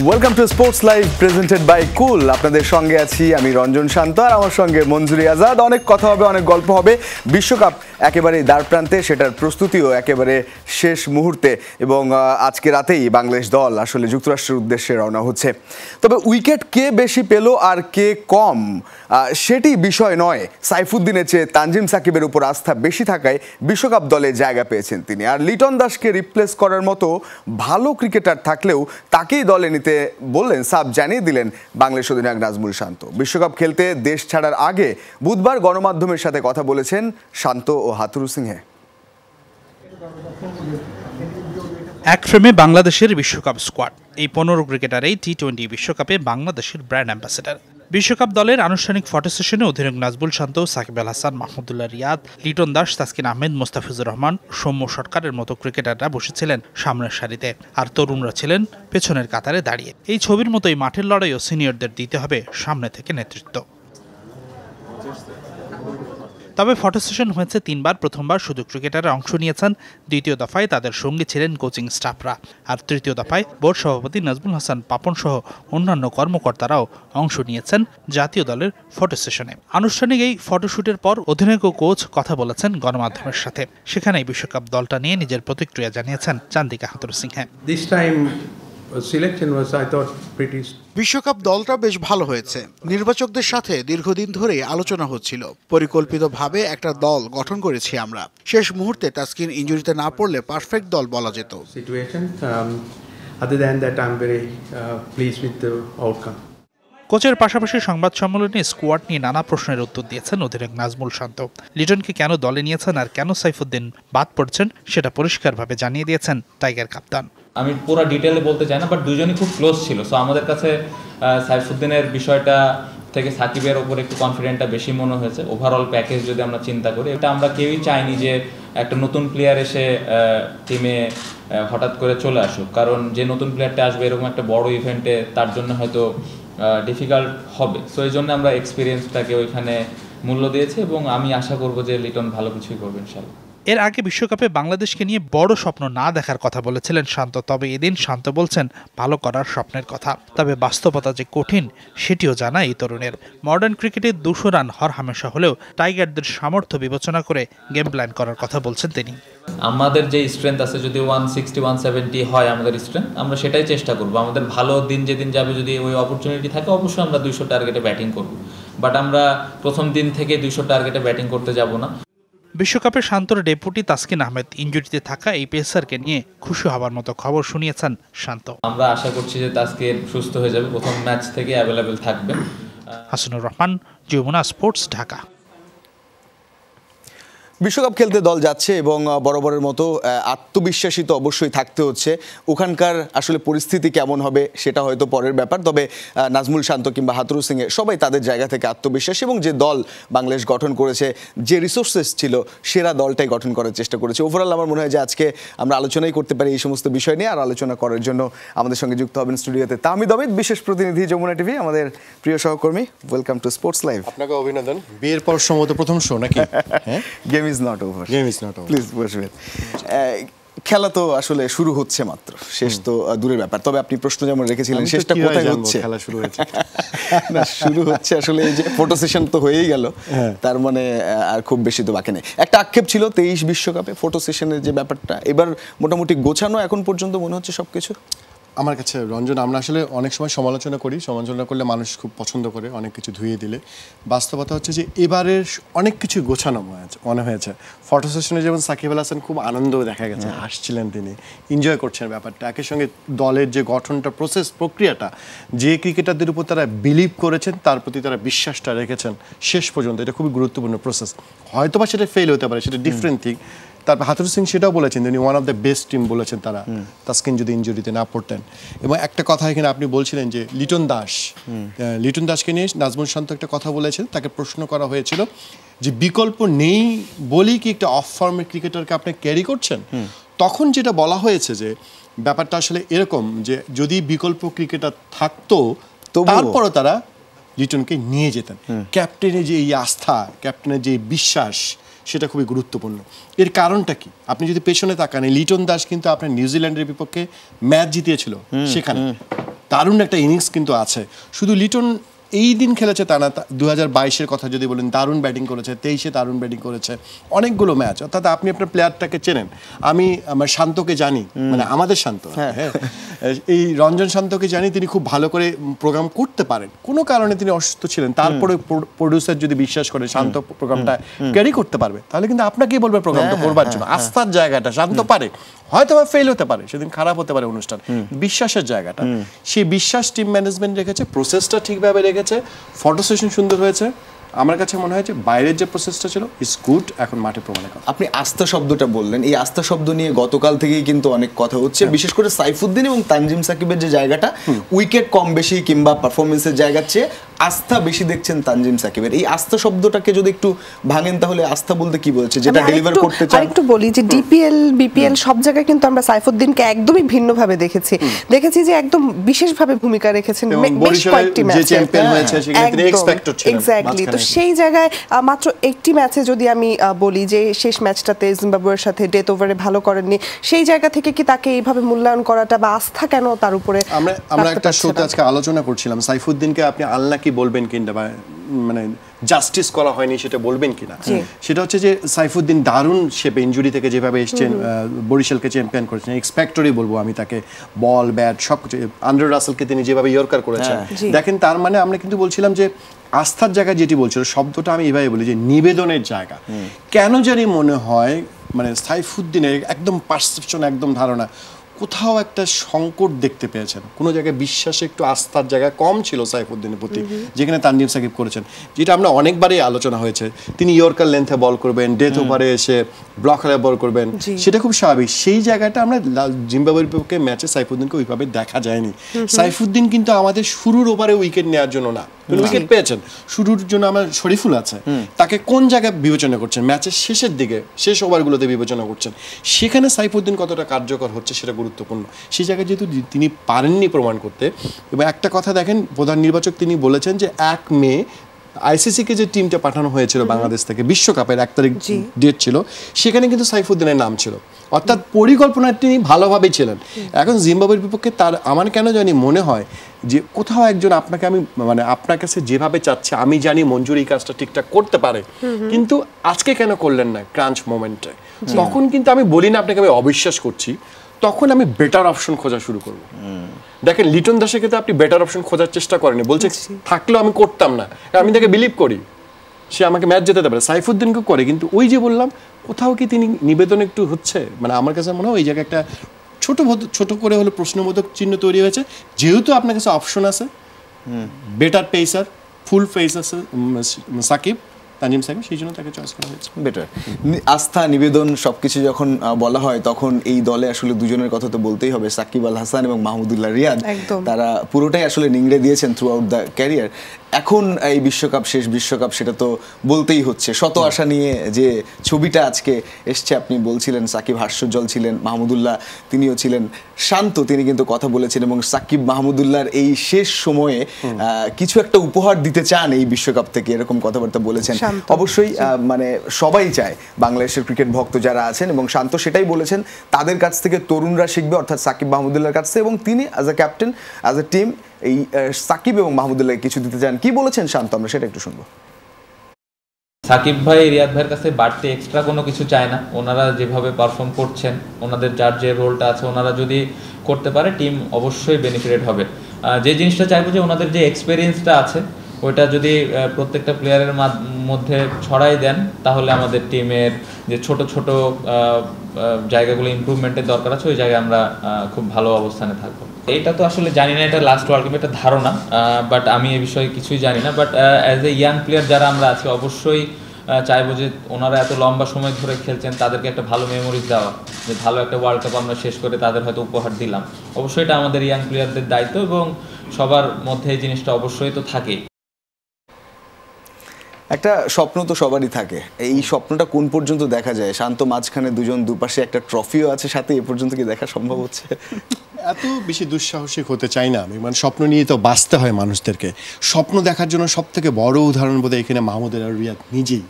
Welcome to sports live presented by cool. আপনাদের সঙ্গে আছি আমি রঞ্জন শান্ত, আর আমার সঙ্গে মঞ্জুরি আজাদ। অনেক কথা হবে, অনেক গল্প হবে। বিশ্বকাপ একেবারে দ্বারপ্রান্তে, সেটার প্রস্তুতিও একেবারে শেষ মুহূর্তে, এবং আজকে রাতেই বাংলাদেশ দল আসলে যুক্তরাষ্ট্রের উদ্দেশ্যে রওনা হচ্ছে। তবে উইকেট কে বেশি পেল আর কে কম সেটি বিষয় নয়। সাইফুদ্দিনের চেয়ে তানজিম সাকিবের উপর আস্থা বেশি থাকায় বিশ্বকাপ দলে জায়গা পেয়েছেন তিনি। আর লিটন দাসকে রিপ্লেস করার মতো ভালো ক্রিকেটার থাকলেও তাকেই দলে নিতে বললেন, সাব জানিয়ে দিলেন বাংলাদেশ অধিনায়ক নাজমুল শান্ত। বিশ্বকাপ খেলতে দেশ ছাড়ার আগে বুধবার গণমাধ্যমের সাথে কথা বলেছেন শান্ত ও হাথুরু সিংহে। এক ফ্রেমে বাংলাদেশের বিশ্বকাপ স্কোয়াড। এই 15 ক্রিকেটারেই টি-20 বিশ্বকাপে বাংলাদেশের ব্র্যান্ড অ্যাম্বাসেডর। বিশ্বকাপ দলের আনুষ্ঠানিক ফটো সেশনে অধিনায়ক নাজমুল শান্ত, সাকিব আল হাসান, মাহমুদুল্লাহ রিয়াদ, লিটন দাস, তাসকিন আহমেদ, মোস্তাফিজুর রহমান, সৌম্য সরকারের মতো ক্রিকেটাররা বসেছিলেন সামনের সারিতে, আর তরুণরা ছিলেন পেছনের কাতারে দাঁড়িয়ে। এই ছবির মতোই মাঠের লড়াইও সিনিয়রদের দিতে হবে সামনে থেকে নেতৃত্ব। তবে ফটো সেশন হয়েছে 3 বার। প্রথমবার শুধু ক্রিকেটাররা অংশ নিয়েছেন, দ্বিতীয় দফায় তাদের সঙ্গী ছিলেন কোচিং স্টাফরা, আর তৃতীয় দফায় বোর্ড সভাপতি নাজমুল হাসান পাপন সহ অন্যান্য কর্মকর্তারাও অংশ নিয়েছেন জাতীয় দলের ফটো সেশনে। আনুষ্ঠানিক এই ফটোশুটের পর অধিনায়ক ও কোচ কথা বলেছেন গণমাধ্যমের সাথে। সেখানেই বিশ্বকাপ দলটা নিয়ে নিজের প্রতিক্রিয়া জানিয়েছেন চান্দিকা হাথুরু সিংহে। বিশ্বকাপ দলটা বেশ ভালো হয়েছে। নির্বাচকদের সাথে দীর্ঘদিন ধরেই আলোচনা হচ্ছিল। পরিকল্পিতভাবে একটা দল গঠন করেছি আমরা। শেষ মুহূর্তে তাসকিন ইনজুরিতে না পড়লে পারফেক্ট দল বলা যেত। কোচের পাশাপাশি সংবাদ সম্মেলনে স্কোয়াড নিয়ে নানা প্রশ্নের উত্তর দিয়েছেন অধিনায়ক নাজমুল শান্ত। লিটনকে কেন দলে নিয়েছেন আর কেন সাইফুদ্দিন বাদ পড়ছেন সেটা পরিষ্কারভাবে জানিয়ে দিয়েছেন টাইগার কাপ্তান। আমি পুরো ডিটেলে বলতে চাই না, বাট দুজনই খুব ক্লোজ ছিল। সো আমাদের কাছে সাইফুদ্দিনের বিষয়টা থেকে সাকিবের ওপর একটু কনফিডেন্টটা বেশি মনে হয়েছে। ওভারঅল প্যাকেজ যদি আমরা চিন্তা করি, এটা আমরা কেউই চাইনি যে একটা নতুন প্লেয়ার এসে টিমে হঠাৎ করে চলে আসুক, কারণ যে নতুন প্লেয়ারটা আসবে এরকম একটা বড় ইভেন্টে তার জন্য হয়তো ডিফিকাল্ট হবে। সো এই জন্য আমরা এক্সপিরিয়েন্সটাকে ওইখানে মূল্য দিয়েছি, এবং আমি আশা করব যে লিটন ভালো কিছুই করবে ইনশাল্লাহ। এর আগে বিশ্বকাপে বাংলাদেশকে নিয়ে বড় স্বপ্ন না দেখার কথা বলেছিলেন শান্ত। তবে এদিন শান্ত বলছেন ভালো করার স্বপ্নের কথা। তবে বাস্তবতা যে কঠিন সেটিও জানা এই তরুণের। মডার্ন ক্রিকেটে 200 রান হরহামেশা হলেও টাইগারদের সামর্থ্য বিবেচনা করে গেম প্ল্যান করার কথা বলছেন তিনি। আমাদের যে স্ট্রেংথ আছে, যদি 160 170 হয় আমাদের স্ট্রেংথ, আমরা সেটাই চেষ্টা করব। আমাদের ভালো দিন যেদিন যাবে, যদি ওই অপরচুনিটি থাকে, অবশ্যই আমরা 200 টার্গেটে ব্যাটিং করব। বাট আমরা প্রথম দিন থেকে 200 টার্গেটে ব্যাটিং করতে যাব না। বিশ্বকাপে শান্তর ডেপুটি তাসকিন আহমেদ ইনজুরিতে থাকা এই পেসারকে নিয়ে খুশি হবার মতো খবর শুনিয়েছেন শান্ত। আমরা আশা করছি যে তাসকিন সুস্থ হয়ে যাবে, প্রথম ম্যাচ থেকে অ্যাভেলেবেল থাকবে। হাসানুর রহমান, যমুনা স্পোর্টস, ঢাকা। বিশ্বকাপ খেলতে দল যাচ্ছে এবং বরাবরের মতো আত্মবিশ্বাসী তো অবশ্যই থাকতে হচ্ছে। ওখানকার আসলে পরিস্থিতি কেমন হবে সেটা হয়তো পরের ব্যাপার। তবে নাজমুল শান্ত কিংবা হাথুরু সিংহে সবাই তাদের জায়গা থেকে আত্মবিশ্বাস, এবং যে দল বাংলাদেশ গঠন করেছে, যে রিসোর্সেস ছিল, সেরা দলটাই গঠন করার চেষ্টা করেছে। ওভারঅল আমার মনে হয় যে আজকে আমরা আলোচনাই করতে পারি এই সমস্ত বিষয় নিয়ে। আর আলোচনা করার জন্য আমাদের সঙ্গে যুক্ত হবেন স্টুডিওতে তাহমিদ অমিত, বিশেষ প্রতিনিধি যমুনা টিভি, আমাদের প্রিয় সহকর্মী। Welcome to sports live. আপনাকে অভিনন্দন। বিয়ের পর সম্ভবত প্রথম শো নাকি? Game is not over. Please বসবেন। খেলা তো আসলে শুরু হচ্ছে মাত্র, শেষ তো দূরের ব্যাপার। তবে আপনি প্রশ্ন যেমন রেখেছিলেন, শেষটা কোথায় হচ্ছে? খেলা শুরু হয়েছে না, শুরু হচ্ছে আসলে এই যে ফটো সেশন তো হয়েই গেল, তার মানে আর খুব বেশি তো বাকি নেই। একটা আক্ষেপ ছিল 23 বিশ্বকাপে ফটো সেশনের যে ব্যাপারটা, এবার মোটামুটি গোছানো এখন পর্যন্ত মনে হচ্ছে সবকিছু। আমার কাছে রঞ্জন, আমরা আসলে অনেক সময় সমালোচনা করি, সমালোচনা করলে মানুষ খুব পছন্দ করে অনেক কিছু ধুয়ে দিলে। বাস্তবতা হচ্ছে যে এবারের অনেক কিছু গোছানো মনে হয়েছে। ফটো সেশনে যেমন সাকিব আল হাসান খুব আনন্দ দেখা গেছে, হাসছিলেন, তিনি এনজয় করছেন ব্যাপারটা। একই সঙ্গে দলের যে গঠনটা, প্রক্রিয়াটা, যে ক্রিকেটারদের উপর তারা বিলিভ করেছেন, তার প্রতি তারা বিশ্বাসটা রেখেছেন শেষ পর্যন্ত, এটা খুবই গুরুত্বপূর্ণ প্রসেস। হয়তোবা সেটা ফেল হতে পারে, সেটা ডিফারেন্ট থিং। তারপর হাথুরু সিং সেটাও বলেছেন, তিনি one of the best team বলেছেন তারা, তাসকিন যদি ইনজুরিতে না পড়তেন। এবং একটা কথা এখানে আপনি বলছিলেন যে লিটন দাসকে নিয়ে নাজমুল শান্ত একটা কথা বলেছেন। তাকে প্রশ্ন করা হয়েছিল যে বিকল্প নেই বলেই কি একটা অফ ফর্মের ক্রিকেটারকে আপনি ক্যারি করছেন? তখন যেটা বলা হয়েছে যে ব্যাপারটা আসলে এরকম যে যদি বিকল্প ক্রিকেটার থাকতো, তারপরও তারা লিটনকে নিয়ে যেতেন। ক্যাপ্টেনের যে এই আস্থা, ক্যাপ্টেনের যে বিশ্বাস, সেটা খুবই গুরুত্বপূর্ণ। এর কারণটা কি? আপনি যদি পেছনে তাকান, লিটন দাস কিন্তু আপনার নিউজিল্যান্ডের বিপক্ষে ম্যাচ জিতিয়েছিল সেখানে। দারুণ একটা ইনিংস কিন্তু আছে। শুধু লিটন এই দিন খেলেছে তা না, 2022-এর কথা যদি বলেন দারুণ ব্যাটিং করেছে, 23-এ দারুণ ব্যাটিং করেছে, অনেকগুলো ম্যাচ। অর্থাৎ আপনি আপনার প্লেয়ারটাকে চেনেন। আমি আমার শান্তকে জানি, মানে আমাদের শান্ত, হ্যাঁ, এই রঞ্জন শান্তকে জানি, তিনি খুব ভালো করে প্রোগ্রাম করতে পারেন। কোনো কারণে তিনি অসুস্থ ছিলেন, তারপরে প্রডিউসার যদি বিশ্বাস করে শান্ত প্রোগ্রামটা ক্যারি করতে পারবে, তাহলে কিন্তু আপনাকেই বলবে প্রোগ্রামটা করবার জন্য। আস্থার জায়গাটা শান্ত পারে, হয়তো বা ফেল হতে পারে, সেদিন খারাপ হতে পারে অনুষ্ঠান, বিশ্বাসের জায়গাটা, সেই বিশ্বাস টিম ম্যানেজমেন্ট রেখেছে, প্রসেসটা ঠিকভাবে রেখেছে, ফটো সেশন সুন্দর হয়েছে। আমার কাছে মনে হয় যে বাইরের যে প্রসেসটা ছিল ইজ গুড, এখন মাঠে প্রমাণের কথা। আপনি আস্থা শব্দটা বললেন, এই আস্থা শব্দ নিয়ে গতকাল থেকেই কিন্তু অনেক কথা হচ্ছে, বিশেষ করে সাইফুদ্দিন এবং তানজিম সাকিবের যে জায়গাটা, উইকেট কম বেশি কিংবা পারফরমেন্সের জায়গার চেয়ে আস্থা বেশি দেখছেন তানজিম সাকিবের। এই আস্থা শব্দটাকে যদি একটু ভাঙেন, তাহলে আস্থা বলতে কি বলছে, যেটা ডেলিভার করতে চান? আরেকটু বলি যে ডিপিএল বিপিএল সব জায়গায় কিন্তু আমরা সাইফুদ্দিনকে একদমই ভিন্নভাবে দেখেছি যে একদম বিশেষভাবে ভূমিকা রেখেছেন বেশ কয়েকটি ম্যাচে, যে চ্যাম্পিয়ন হয়েছে সেখানে তিনি এক্সপেক্টেড ছিলেন। এক্স্যাক্টলি। তো সেই জায়গায় মাত্র একটি ম্যাচে যদি আমি বলি যে শেষ ম্যাচটাতে জিম্বাবুয়ের সাথে ডেথ ওভারে ভালো করেননি, সেই জায়গা থেকে কি তাকে এইভাবে মূল্যায়ন করাটা বা আস্থা কেন তার উপরে? আমরা একটা শোতে আজকে আলোচনা করছিলাম, সাইফুদ্দিনকে আপনি আনলাকি বলবেন কিনা, বা মানে জাস্টিস করা হয়নি সেটা বলবেন কিনা। সেটা হচ্ছে যে সাইফুদ্দিন দারুণ শেপে ইনজুরি থেকে যেভাবে এসছেন, বরিশালকে চ্যাম্পিয়ন করেছেন, এক্সপেক্টরি বলবো আমি তাকে, বল ব্যাট সব কিছু, আন্দ্রে রাসেলকে তিনি যেভাবে ইয়র্কার করেছেন, দেখেন তার মানে আমরা কিন্তু বলছিলাম যে আস্থার জায়গা যেটি বলছিল, শব্দটা আমি এভাবে বলি যে নিবেদনের জায়গা। কেন জানি মনে হয় মানে সাইফুদ্দিনের একদম পারসেপশন, একদম ধারণা কোথাও একটা সংকট দেখতে পেয়েছেন, কোনো জায়গায় বিশ্বাসে একটু আস্থার জায়গা কম ছিল সাইফুদ্দিনের প্রতি, যেখানে তানজিম সাকিব করেছেন, যেটা আমরা অনেকবারই আলোচনা হয়েছে। তিনি ইয়র্কার লেন্থে বল করবেন, ডেথ ওভারে এসে ব্লকারে বল করবেন, সেটা খুব স্বাভাবিক। সেই জায়গাটা আমরা জিম্বাবুয়ের বিপক্ষে ম্যাচে সাইফুদ্দিনকে ওইভাবে দেখা যায়নি। সাইফুদ্দিন কিন্তু আমাদের শুরুর ওভারে উইকেট নেওয়ার জন্য না, উইকেট পেয়েছেন শুরুর জন্য, আমার শরীফুল আছে, তাকে কোন জায়গায় বিবেচনা করছেন, ম্যাচের শেষের দিকে শেষ ওভারগুলোতে বিবেচনা করছেন, সেখানে সাইফুদ্দিন কতটা কার্যকর হচ্ছে সেটা গুরুত্বপূর্ণ। সেই জায়গায় যেহেতু তিনি পারেননি প্রমাণ করতে, এবং একটা কথা দেখেন, প্রধান নির্বাচক তিনি বলেছেন যে 1 মে আইসিসিকে যে টিমটা পাঠানো হয়েছিল বাংলাদেশ থেকে, বিশ্বকাপের 1 তারিখ ডেট ছিল, সেখানে কিন্তু সাইফুদ্দিনের নাম ছিল, অর্থাৎ পরিকল্পনা তিনি ভালোভাবেই ছিলেন। এখন জিম্বাবুয়ের বিপক্ষে তার আমার কেন জানি মনে হয় যে কোথাও একজন আপনাকে, আমি মানে আপনার কাছে যেভাবে চাচ্ছে, আমি জানি মঞ্জুর এই কাজটা ঠিকঠাক করতে পারে, কিন্তু আজকে কেন করলেন না ক্রাঞ্চ মোমেন্টে, তখন কিন্তু আমি বলি না আপনাকে আমি অবিশ্বাস করছি, তখন আমি বেটার অপশন খোঁজা শুরু করব। দেখেন লিটন দাসের ক্ষেত্রে আপনি বেটার অপশন খোঁজার চেষ্টা করেনি, বলছে থাকলেও আমি করতাম না, আমি তাকে বিলিভ করি সে আমাকে ম্যাচ জেতাতে পারে, সাইফুদ্দিনকে করে, কিন্তু ওই যে বললাম কোথাও কি তিনি নিবেদন একটু হচ্ছে, মানে আমার কাছে মনে হয় ওই জায়গায় একটা ছোট করে হলো প্রশ্নবোধক চিহ্ন তৈরি হয়েছে। যেহেতু আপনার কাছে অপশন আছে, বেটার পেসার, ফুল ফেস আছে সাকিব, তানজিম সাকিব, সেই জন্য তাকে চয়েস করা হয়েছে। বেটার আস্থা নিবেদন সবকিছু যখন বলা হয়, তখন এই দলে আসলে দুজনের কথা তো বলতেই হবে, সাকিব আল হাসান এবং মাহমুদুল্লাহ রিয়াদ, তারা পুরোটাই আসলে নিংড়ে দিয়েছেন থ্রু আউট দ্য ক্যারিয়ার। এখন এই বিশ্বকাপ, শেষ বিশ্বকাপ, সেটা তো বলতেই হচ্ছে। শত আশা নিয়ে যে ছবিটা আজকে এসছে, আপনি বলছিলেন সাকিব হাস্যোজ্জ্বল ছিলেন, মাহমুদুল্লাহ তিনিও ছিলেন শান্ত, তিনি কিন্তু কথা বলেছেন, এবং সাকিব মাহমুদুল্লাহর এই শেষ সময়ে কিছু একটা উপহার দিতে চান এই বিশ্বকাপ থেকে, এরকম কথাবার্তা বলেছেন। অবশ্যই মানে সবাই চায়, বাংলাদেশের ক্রিকেট ভক্ত যারা আছেন, এবং শান্ত সেটাই বলেছেন, তাদের কাছ থেকে তরুণরা শিখবে, অর্থাৎ সাকিব মাহমুদুল্লাহর কাছ থেকে, এবং তিনি as a captain, as a team এই সাকিব এবং মাহমুদুল্লাহ কিছু দিতে চান। কি বলেছেন শান্ত, আমরা সেটা একটু শুনবো। সাকিব ভাই রিয়াদ ভাইয়ের কাছে বাড়তি এক্সট্রা কোনো কিছু চায় না, ওনারা যেভাবে পারফর্ম করছেন, ওনাদের যার যে রোলটা আছে, ওনারা যদি করতে পারে টিম অবশ্যই বেনিফিটেড হবে। যে জিনিসটা চাইবো যে ওনাদের যে এক্সপিরিয়েন্সটা আছে ওইটা যদি প্রত্যেকটা প্লেয়ারের মধ্যে ছড়াই দেন, তাহলে আমাদের টিমের যে ছোট ছোট জায়গাগুলো ইমপ্রুভমেন্টের দরকার আছে, ওই জায়গায় আমরা খুব ভালো অবস্থানে থাকবো। এটা তো আসলে জানি না, এটা লাস্ট ওয়ার্ল্ড কাপে একটা ধারণা, বাট আমি এই বিষয়ে কিছুই জানি না। But as a young player যারা আমরা আছি, অবশ্যই চাইবো যে ওনারা এত লম্বা সময় ধরে খেলছেন, তাদেরকে একটা ভালো মেমোরিজ দেওয়া, যে ভালো একটা ওয়ার্ল্ড কাপ আমরা শেষ করে তাদের হয়তো উপহার দিলাম। অবশ্যই এটা আমাদের ইয়াং প্লেয়ারদের দায়িত্ব, এবং সবার মধ্যে এই জিনিসটা অবশ্যই তো থাকেই। একটা স্বপ্ন তো সবারই থাকে, এই স্বপ্নটা কোন পর্যন্ত দেখা যায়? শান্ত মাঝখানে দুজন, দুপাশে একটা ট্রফিও আছে সাথে, এ পর্যন্ত কি দেখা সম্ভব হচ্ছে? এত বেশি দুঃসাহসিক হতে চাই না আমি, মানে স্বপ্ন নিয়ে তো বাঁচতে হয় মানুষদেরকে। স্বপ্ন দেখার জন্য সব থেকে বড় উদাহরণ বোধহয় এখানে মাহমুদুল্লাহ রিয়াদ নিজেই।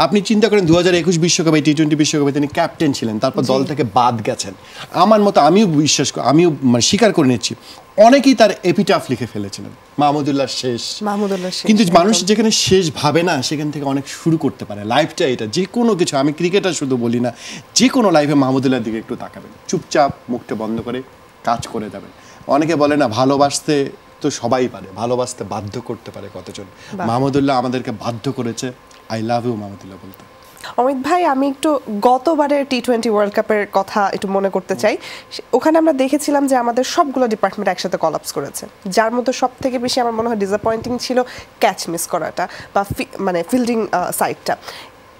আপনি চিন্তা করেন 2021 বিশ্বকাপে T20 বিশ্বকাপে তিনি ক্যাপ্টেন ছিলেন, তারপর দল থেকে বাদ গেছেন। আমার মতো আমিও মানে স্বীকার করে নিচ্ছি অনেকেই তার এপিটাফ লিখে ফেলেছিলেন মাহমুদুল্লাহ শেষ। কিন্তু মানুষ যেখানে শেষ ভাবে না সেখান থেকে অনেক শুরু করতে পারে। লাইফটা এটা, যে কোনো কিছু, আমি ক্রিকেটার শুধু বলি না, যে কোনো লাইফে মাহমুদুল্লাহর দিকে একটু তাকাবেন, চুপচাপ মুখটা বন্ধ করে কাজ করে যাবেন। অনেকে বলে না ভালোবাসতে তো সবাই পারে, ভালোবাসতে বাধ্য করতে পারে কতজন। মাহমুদুল্লাহ আমাদেরকে বাধ্য করেছে আই লাভ ইউ মাহমুদুল্লাহ বলতে। অমিত ভাই, আমি একটু গতবারের T20 ওয়ার্ল্ড কাপের কথা একটু মনে করতে চাই। ওখানে আমরা দেখেছিলাম যে আমাদের সবগুলো ডিপার্টমেন্ট একসাথে কলাপস করেছে, যার মধ্যে সব থেকে বেশি আমার মনে হয় ডিসঅ্যাপয়েন্টিং ছিল ক্যাচ মিস করাটা বা মানে ফিল্ডিং সাইডটা।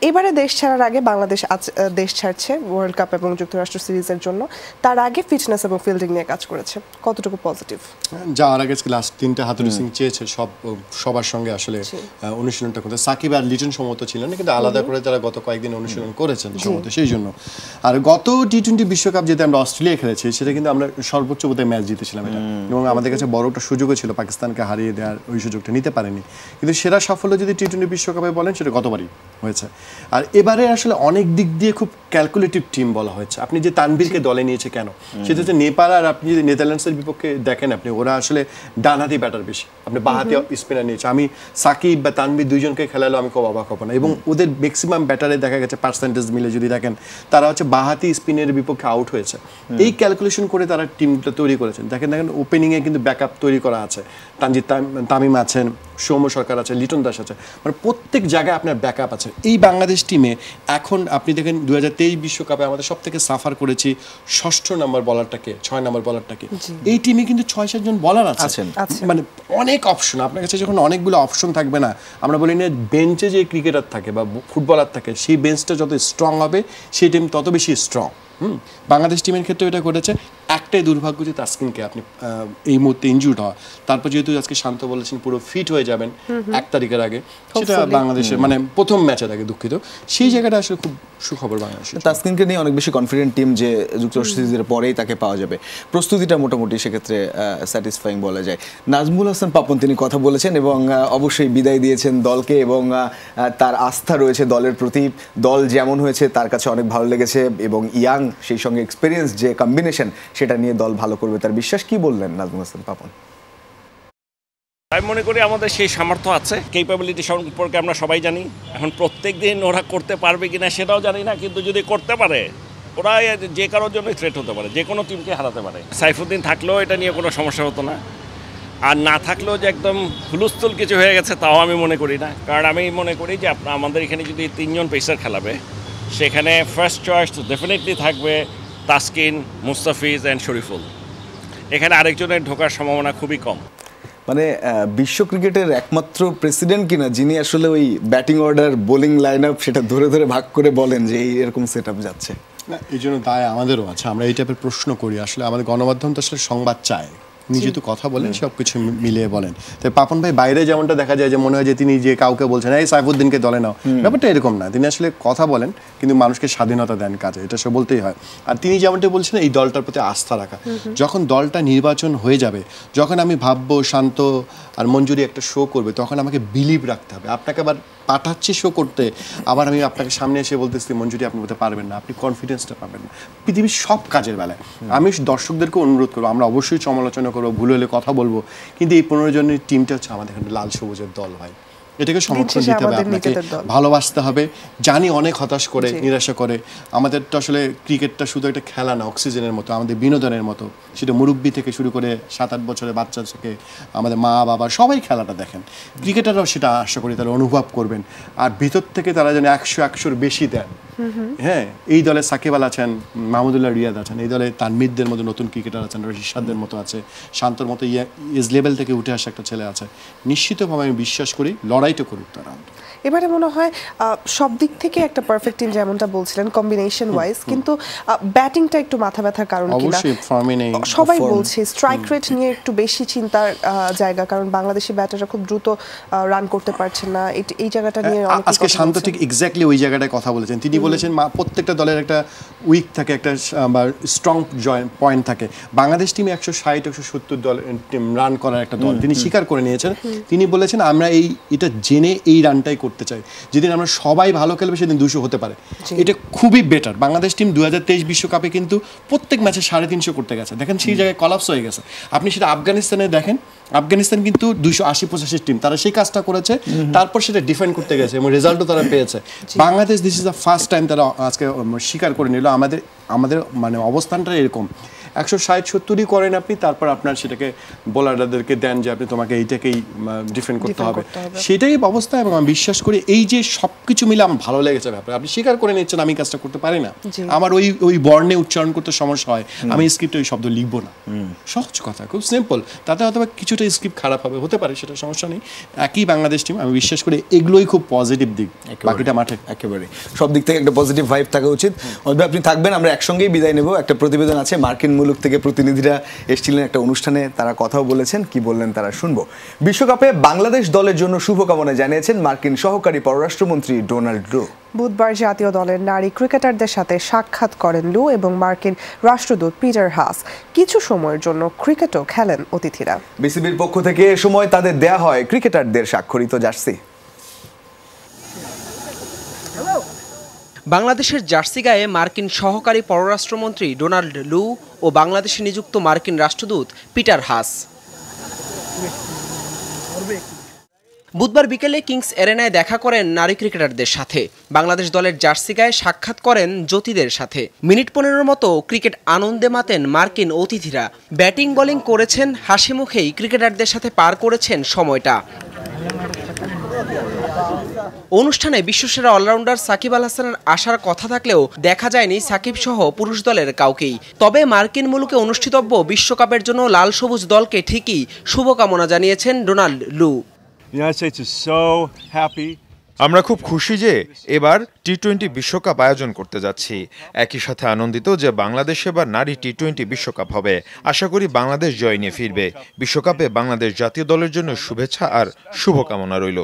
এবারে দেশ ছাড়ার আগে বাংলাদেশ আজ দেশ ছাড়ছে ওয়ার্ল্ড কাপ এবং যুক্তরাষ্ট্র সিরিজের জন্য, তার আগে ফিটনেস এবং ফিল্ডিং নিয়ে কাজ করেছে, কতটুকু পজিটিভ? যাওয়ার আগে লাস্ট 3টা হাতুড়ি সিং চেয়েছে সবার সঙ্গে আসলে অনুশীলনটা করতে। সাকিব আর লিটন সম্মত ছিলেন না, কিন্তু আলাদা করে তারা গত কয়েকদিন অনুশীলন করেছেন সম্মত, সেই জন্য। আর গত T20 বিশ্বকাপ যেটা আমরা অস্ট্রেলিয়া খেলেছি সেটা কিন্তু আমরা সর্বোচ্চ বোধহয় ম্যাচ জিতেছিলাম এটা, এবং আমাদের কাছে বড় একটা সুযোগও ছিল পাকিস্তানকে হারিয়ে দেওয়ার, ওই সুযোগটা নিতে পারেনি। কিন্তু সেরা সাফল্য যদি T20 বিশ্বকাপে বলেন সেটা গতবারই হয়েছে। আর এবারে আসলে অনেক দিক দিয়ে খুব ক্যালকুলেটিভ টিম বলা হয়েছে। আপনি যে তানভীরকে দলে নিয়েছে কেন, সেটা হচ্ছে নেপাল আর আপনি যদি নেদারল্যান্ডসের বিপক্ষে দেখেন, আপনি ওরা আসলে ডানহাতি ব্যাটার বেশি, আপনি বাঁহাতি স্পিনার নিয়েছে। আমি সাকিব বা তানভীর দুইজনকে খেলালো আমি খুব অবাক হব না, এবং ওদের ম্যাক্সিমাম ব্যাটারে দেখা গেছে পার্সেন্টেজ মিলে যদি দেখেন তারা হচ্ছে বাঁহাতি স্পিনের বিপক্ষে আউট হয়েছে। এই ক্যালকুলেশন করে তারা টিমটা তৈরি করেছেন। দেখেন ওপেনিংয়ে কিন্তু ব্যাকআপ তৈরি করা আছে, তামিম আছেন, সৌম্য সরকার আছে, লিটন দাস আছে, মানে প্রত্যেক জায়গায় আপনার ব্যাকআপ আছে। এই বাংলাদেশ টিমে এখন আপনি দেখেন 2023 বিশ্বকাপে আমাদের সব থেকে সাফার করেছি 6 নম্বর বলারটাকে, 6 নম্বর বলারটাকে। এই টিমে কিন্তু 6-7 জন বলার আছেন, মানে অনেক অপশন। আপনার কাছে যখন অনেকগুলো অপশন থাকবে না, আমরা বলি না বেঞ্চে যে ক্রিকেটার থাকে বা ফুটবলার থাকে, সেই বেঞ্চটা যত স্ট্রং হবে সেই টিম তত বেশি স্ট্রং। বাংলাদেশ টিমের ক্ষেত্রে এটা করেছে। একটাই দুর্ভাগ্য যে তাসকিনকে আপনি এই মুহূর্তে ইনজুর্ড হওয়া, তারপর যেহেতু আজকে শান্ত বলেছেন পুরো ফিট হয়ে যাবেন 1 তারিখের আগে, সেটা বাংলাদেশের মানে প্রথম ম্যাচের আগে, দুঃখিত, সেই জায়গাটা আসলে খুব সুখবর বাংলাদেশ। তাসকিনকে নিয়ে অনেক বেশি কনফিডেন্ট টিম যে যুক্তরাষ্ট্র সিরিজের পরেই তাকে পাওয়া যাবে, প্রস্তুতিটা মোটামুটি সেক্ষেত্রে স্যাটিসফাইং বলা যায়। নাজমুল হাসান পাপন তিনি কথা বলেছেন এবং অবশ্যই বিদায় দিয়েছেন দলকে, এবং তার আস্থা রয়েছে দলের প্রতি। দল যেমন হয়েছে তার কাছে অনেক ভালো লেগেছে, এবং ইয়াং সেই সঙ্গে এক্সপিরিয়েন্স যে কম্বিনেশন, সেটা নিয়ে দল ভালো করবে তার বিশ্বাস। কি বললেন নাজমুল হাসান পাপন? আমি মনে করি আমাদের সেই সামর্থ্য আছে, ক্যাপাবিলিটি সম্পর্কে আমরা সবাই জানি। এখন প্রত্যেক দিন ওরা করতে পারবে কিনা সেটাও জানি না, কিন্তু যদি করতে পারে ওরা যে কারোর জন্য থ্রেট হতে পারে, যে কোনো টিমকে হারাতে পারে। সাইফুদ্দিন থাকলেও এটা নিয়ে কোনো সমস্যা হতো না, আর না থাকলেও যে একদম হুলস্থুল কিছু হয়ে গেছে তাও আমি মনে করি না। কারণ আমি মনে করি যে আমাদের এখানে যদি 3 জন পেসার খেলাবে, সেখানে ফার্স্ট চয়েস ডেফিনেটলি থাকবে তাসকিন, মুস্তাফিজ অ্যান্ড শরীফুল। এখানে আরেকজনের ঢোকার সম্ভাবনা খুবই কম। মানে বিশ্ব ক্রিকেটের একমাত্র প্রেসিডেন্ট কিনা যিনি আসলে ওই batting order, bowling line up সেটা ধরে ধরে ভাগ করে বলেন যে এরকম সেট আপ যাচ্ছে। না, এই জন্য দায় আমাদেরও আছে, আমরা এই টাইপের প্রশ্ন করি। আসলে আমাদের গণমাধ্যম তো আসলে সংবাদ চায়, তিনি যেহেতু কথা বলেন সব কিছু মিলিয়ে বলেন। তাই পাপন ভাই বাইরে যেমনটা দেখা যায় যে মনে হয় যে তিনি যে কাউকে বলছেন এই সাইফুদ্দিনকে দলে নাও, ব্যাপারটা এরকম না। তিনি আসলে কথা বলেন কিন্তু মানুষকে স্বাধীনতা দেন কাজে, এটা সে বলতেই হয়। আর তিনি যেমনটা বলছেন এই দলটার প্রতি আস্থা রাখা। যখন দলটা নির্বাচন হয়ে যাবে, যখন আমি ভাববো শান্ত আর মঞ্জুরি একটা শো করবে, তখন আমাকে বিলিভ রাখতে হবে। আপনাকে আবার পাঠাচ্ছি শো করতে, আবার আমি আপনাকে সামনে এসে বলতেছি মঞ্জুরি আপনি বলতে পারবেন না, আপনি কনফিডেন্সটা পাবেন না। পৃথিবীর সব কাজের বেলায় আমি দর্শকদেরকে অনুরোধ করবো, আমরা অবশ্যই সমালোচনা করবো, ভুল হলে কথা বলবো, কিন্তু এই 15 জনের টিমটা হচ্ছে আমাদের এখানে লাল সবুজের দল হয়। এটাকে সমর্থন দিতে হবে, আপনাকে ভালোবাসতে হবে। জানি অনেক হতাশ করে, নিরাশা করে। আমাদের তো আসলে ক্রিকেটটা শুধু একটা খেলা না, অক্সিজেনের মতো, আমাদের বিনোদনের মতো। সেটা মুরব্বি থেকে শুরু করে 7-8 বছরের বাচ্চা থেকে আমাদের মা বাবা সবাই খেলাটা দেখেন। ক্রিকেটাররাও সেটা আশা করি তারা অনুভব করবেন, আর ভিতর থেকে তারা যেন 100-100-র বেশি দেন। হ্যাঁ, এই দলে সাকিব আল আছেন, মাহমুদুল্লাহ রিয়াদ আছেন, এই দলে তানমিদদের মতো নতুন ক্রিকেটার আছেন, রশিদ মতো আছে, শান্তর মতো এজ লেভেল থেকে উঠে আসা একটা ছেলে আছে। নিশ্চিতভাবে আমি বিশ্বাস করি লড়াইটা করুক তারা। এবারে মনে হয় সব দিক থেকে একটা পারফেক্ট টিম, যেমনটা বলছিলেন কম্বিনেশন ওয়াইজ, কিন্তু ব্যাটিংটা একটু মাথা ব্যথার কারণ কিনা সবাই বলছে। স্ট্রাইক রেট নিয়ে একটু বেশি চিন্তার জায়গা, কারণ বাংলাদেশি ব্যাটাররা খুব দ্রুত রান করতে পারছেন না, এই জায়গাটা নিয়ে আজকে শান্ত ঠিক এক্স্যাক্টলি ওই জায়গাটায় কথা বলেছেন। তিনি বলেছেন প্রত্যেকটা দলের একটা উইক থাকে, একটা স্ট্রং পয়েন্ট থাকে। বাংলাদেশ টিমে 160-170 দল রান করার একটা দল তিনি স্বীকার করে নিয়েছেন। তিনি বলেছেন আমরা এটা জেনে এই রানটাই করতে চাই, যেদিন আমরা সবাই ভালো খেলবে সেদিন 200 হতে পারে। এটা খুবই বেটার। বাংলাদেশ টিম 2023 বিশ্বকাপে কিন্তু প্রত্যেক ম্যাচে 350 করতে গেছে, দেখেন সেই জায়গায় কলাপস হয়ে গেছে। আপনি সেটা আফগানিস্তানে দেখেন, আফগানিস্তান কিন্তু 280-85 টিম, তারা সেই কাজটা করেছে, তারপর সেটা ডিফেন্ড করতে গেছে এবং রেজাল্টও তারা পেয়েছে। Bangladesh this is the first time তারা আজকে স্বীকার করে নিল আমাদের মানে অবস্থানটা এরকম। 160-70ই করেন আপনি, তারপর আপনার সেটাকে বোলারদেরকে দেন যে আপনি তোমাকে এইটাকেই ডিফেন্ড করতে হবে, সেটাই অবস্থা। এবং আমি বিশ্বাস করি এই যে সব কিছু মিলে আমার ভালো লেগেছে ব্যাপারে। আপনি স্বীকার করে নিচ্ছেন আমি কাজটা করতে পারি না, আমার ওই বর্ণে উচ্চারণ করতে সমস্যা হয়, আমি স্ক্রিপ্টে ওই শব্দ লিখবো না। সহজ কথা, খুব সিম্পল। তাতে হয়তো কিছুটা স্ক্রিপ্ট খারাপ হবে, হতে পারে, সেটা সমস্যা নেই। একই বাংলাদেশ টিম, আমি বিশ্বাস করি এগুলোই খুব পজিটিভ দিক, বাকিটা মাঠে। একেবারে সব দিক থেকে একটা পজিটিভ ভাইব থাকা উচিত। আপনি থাকবেন, আমরা একসঙ্গেই বিদায় নেব। একটা প্রতিবেদন আছে, মার্কিন মুলুক থেকে প্রতিনিধিরা এসেছিলেন একটা অনুষ্ঠানে, তারা কথাও বলেছেন, কি বললেন তারা শুনবো। বিশ্বকাপে বাংলাদেশ দলের জন্য শুভকামনা জানিয়েছেন মার্কিন সহকারী পররাষ্ট্রমন্ত্রী ডোনাল্ড লু। বুধবার জাতীয় দলের নারী ক্রিকেটারদের সাথে সাক্ষাৎ করেন লু এবং মার্কিন রাষ্ট্রদূত পিটার হাস। কিছু সময়ের জন্য ক্রিকেটও খেলেন অতিথিরা। বিসিবির পক্ষ থেকে এ সময় তাদের দেয়া হয় ক্রিকেটারদের স্বাক্ষরিত জার্সি। বাংলাদেশের জার্সি গায়ে মার্কিন সহকারী পররাষ্ট্রমন্ত্রী ডোনাল্ড লু ও বাংলাদেশে নিযুক্ত মার্কিন রাষ্ট্রদূত পিটার হাস। বুধবার বিকেলে কিংস এরেনায় দেখা করেন নারী ক্রিকেটারদের সাথে। বাংলাদেশ দলের জার্সি গায়ে সাক্ষাৎ করেন জ্যোতিদের সাথে। মিনিট 15 মতো ক্রিকেট আনন্দে মাতেন মার্কিন অতিথিরা। ব্যাটিং বোলিং করেছেন, হাসি মুখেই ক্রিকেটারদের সাথে পার করেছেন সময়টা। অনুষ্ঠানে বিশ্বসেরা অলরাউন্ডার সাকিব আল হাসানের আসার কথা থাকলেও দেখা যায়নি সাকিব সহ পুরুষ দলের কাউকেই। তবে মার্কিন মুলুকে অনুষ্ঠিতব্য বিশ্বকাপের জন্য লাল সবুজ দলকে ঠিকই শুভকামনা জানিয়েছেন ডোনাল্ড লু। আমরা খুব খুশি যে এবার টি-20 বিশ্বকাপ আয়োজন করতে যাচ্ছি। একই সাথে আনন্দিত যে বাংলাদেশ এবার নারী টি-20 বিশ্বকাপ হবে। আশা করি বাংলাদেশ জয় নিয়ে ফিরবে। বিশ্বকাপে বাংলাদেশ জাতীয় দলের জন্য শুভেচ্ছা আর শুভকামনা রইল।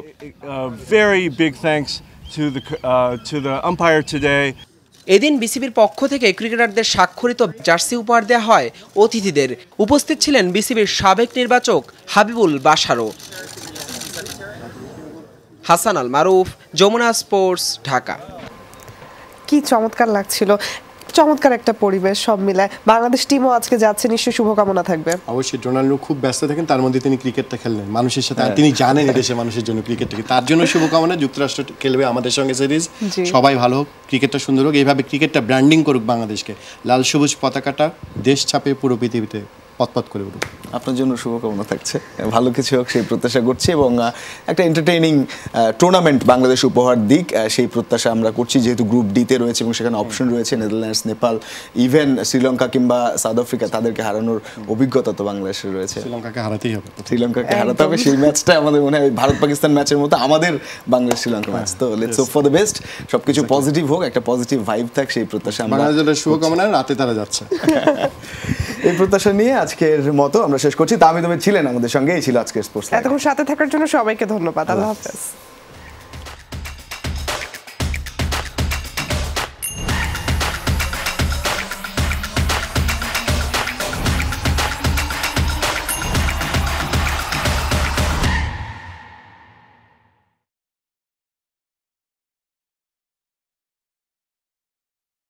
এদিন বিসিবির পক্ষ থেকে ক্রিকেটারদের স্বাক্ষরিত জার্সি উপহার দেওয়া হয় অতিথিদের। উপস্থিত ছিলেন বিসিবির সাবেক নির্বাচক হাবিবুল বাশারও। হাসান আল মারুফ, যমুনা স্পোর্টস, ঢাকা। কি চমৎকার লাগছিল, চমৎকার একটা পরিবেশ সব মিলায়। বাংলাদেশ টিমও আজকে যাচ্ছে, নিশ্চয়ই শুভকামনা থাকবে। অবশ্যই ডোনাল্ড খুব ব্যস্ত থাকেন, তার মধ্যে তিনি ক্রিকেটটা খেললেন মানুষের সাথে। তিনি জানেন এদেশের মানুষের জন্য ক্রিকেটটা কি, তার জন্য শুভকামনা। যুক্তরাষ্ট্র খেলবে আমাদের সঙ্গে সিরিজ, সবাই ভালো হোক, ক্রিকেটটা সুন্দর হোক, এইভাবে ক্রিকেটটা ব্র্যান্ডিং করুক বাংলাদেশকে। লাল সবুজ পতাকাটা দেশ ছাপে পুরো পৃথিবীতে পথ করে উঠুক। আপনার জন্য শুভকামনা থাকছে, ভালো কিছু হোক সেই প্রত্যাশা করছি, এবং একটা এন্টারটেইনিং টুর্নামেন্ট বাংলাদেশ উপহার দিক সেই প্রত্যাশা আমরা করছি, যেহেতু গ্রুপ ডিতে রয়েছে এবং সেখানে অপশন রয়েছে নেদারল্যান্ডস, নেপাল, ইভেন শ্রীলঙ্কা কিংবা সাউথ আফ্রিকা। তাদেরকে হারানোর অভিজ্ঞতা তো বাংলাদেশের রয়েছে। শ্রীলঙ্কাকে হারাতেই হবে, শ্রীলঙ্কাকে হারাতে হবে। সেই ম্যাচটা আমাদের মনে হয় ভারত পাকিস্তান ম্যাচের মতো আমাদের বাংলাদেশ শ্রীলঙ্কা ম্যাচ। তো let's hope for the best, সবকিছু পজিটিভ হোক, একটা পজিটিভ ভাইব থাক, সেই প্রত্যাশা আমরা। বাংলাদেশের শুভকামনা, রাতে তারা যাচ্ছে। এই প্রত্যাশা নিয়ে আজকের মতো আমরা শেষ করছি। তাহমিদ ছিলেন আমাদের সঙ্গে, এই ছিল আজকের স্পোর্টস। এতক্ষণ সাথে থাকার জন্য সবাইকে ধন্যবাদ। আল্লাহ হাফেজ।